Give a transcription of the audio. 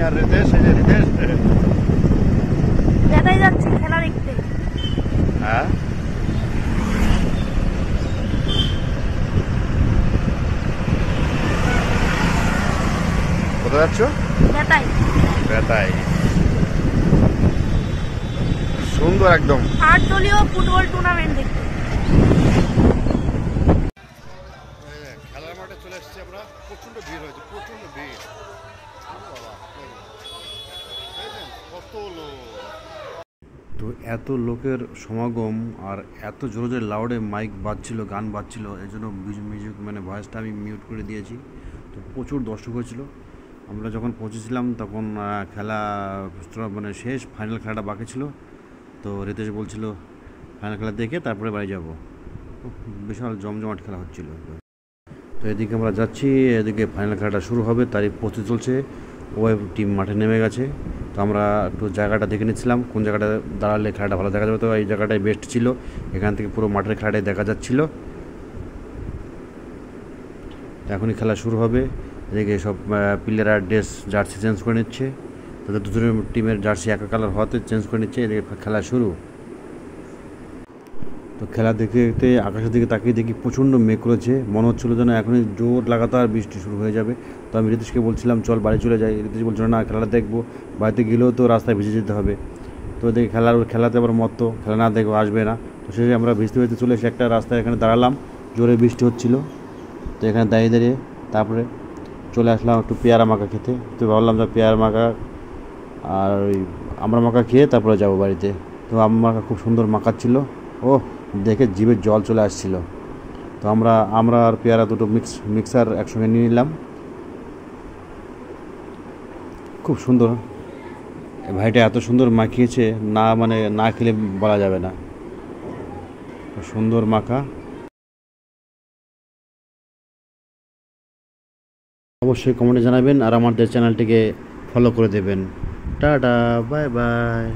আর রিতেশ, এই যে রিতেশ কোথায় যাচ্ছে খেলা দেখতে? হ্যাঁ, কোথায় যাচ্ছ? বেতাই। বেতাই, সুন্দর একদম। 8 দলীয় ফুটবল টুর্নামেন্ট দেখতে। খেলার মাঠে চলে এসেছি আমরা, প্রচন্ড ভিড় হয়েছে, প্রচন্ড ভিড়। কত লোক, তো এত লোকের সমাগম আর এত জোরে জোরে লাউডে মাইক বাজছিল, গান বাজছিল, এই জন্য মিউজিক মানে ভয়েসটা আমি মিউট করে দিয়েছি। তো প্রচুর দর্শক হয়েছিল। আমরা যখন পৌঁছেছিলাম তখন খেলা মানে শেষ, ফাইনাল খেলাটা বাকি ছিল। তো রিতেশ বলছিল ফাইনাল খেলা দেখে তারপরে বাড়ি যাব। বিশাল জমজমাট খেলা হচ্ছিল। তো এদিকে আমরা যাচ্ছি, এদিকে ফাইনাল খেলাটা শুরু হবে, তারই প্রস্তুতি চলছে। ওই টিম মাঠে নেমে গেছে। তো আমরা একটু জায়গাটা দেখে নিচ্ছিলাম কোন জায়গাটা দাঁড়ালে খেলাটা ভালো দেখা যাবে। তো এই জায়গাটাই বেস্ট ছিল, এখান থেকে পুরো মাঠের খেলাটাই দেখা যাচ্ছিল। এখনই খেলা শুরু হবে। এদিকে সব প্লেয়াররা ড্রেস জার্সি চেঞ্জ করে নিচ্ছে, তাদের দুটো টিমের জার্সি একা কালার হওয়াতে চেঞ্জ করে নিচ্ছে। এদিকে খেলা শুরু। তো খেলা দেখতে দেখতে আকাশের দিকে তাকিয়ে দেখি প্রচণ্ড মেঘ করেছে, মনে হচ্ছিলো যেন এখনই জোর লাগাতার বৃষ্টি শুরু হয়ে যাবে। তো আমি রিতেশকে বলছিলাম চল বাড়ি চলে যাই। রিতেশ বলছিল না, খেলাটা দেখবো, বাড়িতে গেলেও তো রাস্তায় ভিজে যেতে হবে। তো দেখি খেলাতে আবার মত, খেলা না দেখবো আসবে না। তো শেষে আমরা ভিজতে ভিজতে চলে এসে একটা রাস্তায় এখানে দাঁড়ালাম, জোরে বৃষ্টি হচ্ছিলো। তো এখানে দাঁড়িয়ে দাঁড়িয়ে তারপরে চলে আসলাম একটু পেয়ারা মাখা খেতে। তো ভাবলাম যে পেয়ারা মাখা আর ওই আমরা মাখা খেয়ে তারপরে যাবো বাড়িতে। তো আমার মাখা খুব সুন্দর মাখাচ্ছিল, ও দেখে জিভের জল চলে আসছিল। তো আমরা আর পেয়ারা দুটো মিক্সার একসঙ্গে নিয়ে নিলাম। খুব সুন্দর, ভাইটা এত সুন্দর মাখিয়েছে, না মানে না খেলে বলা যাবে না, সুন্দর মাখা। অবশ্যই কমেন্টে জানাবেন আর আমাদের চ্যানেলটিকে ফলো করে দেবেন। Tata, bye bye.